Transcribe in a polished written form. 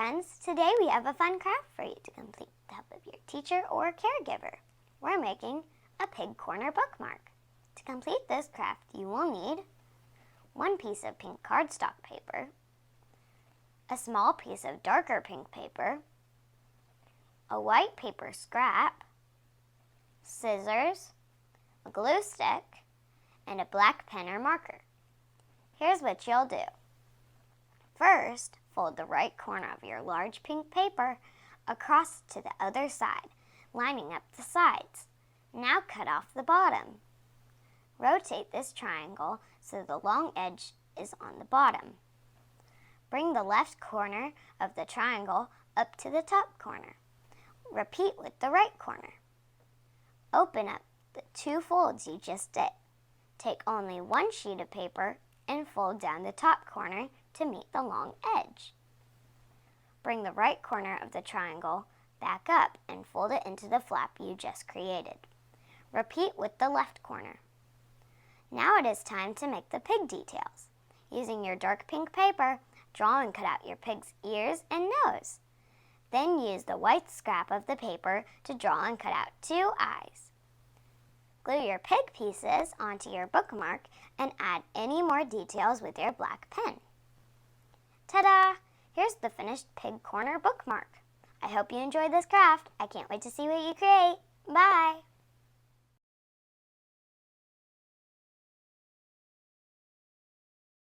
friends! Today we have a fun craft for you to complete with the help of your teacher or caregiver. We're making a pig corner bookmark. To complete this craft, you will need one piece of pink cardstock paper, a small piece of darker pink paper, a white paper scrap, scissors, a glue stick, and a black pen or marker. Here's what you'll do. First, fold the right corner of your large pink paper across to the other side, lining up the sides. Now cut off the bottom. Rotate this triangle so the long edge is on the bottom. Bring the left corner of the triangle up to the top corner. Repeat with the right corner. Open up the two folds you just did. Take only one sheet of paper and fold down the top corner to meet the long edge. Bring the right corner of the triangle back up and fold it into the flap you just created. Repeat with the left corner. Now it is time to make the pig details. Using your dark pink paper, draw and cut out your pig's ears and nose. Then use the white scrap of the paper to draw and cut out 2 eyes. Glue your pig pieces onto your bookmark and add any more details with your black pen. Ta-da! Here's the finished pig corner bookmark. I hope you enjoyed this craft. I can't wait to see what you create. Bye!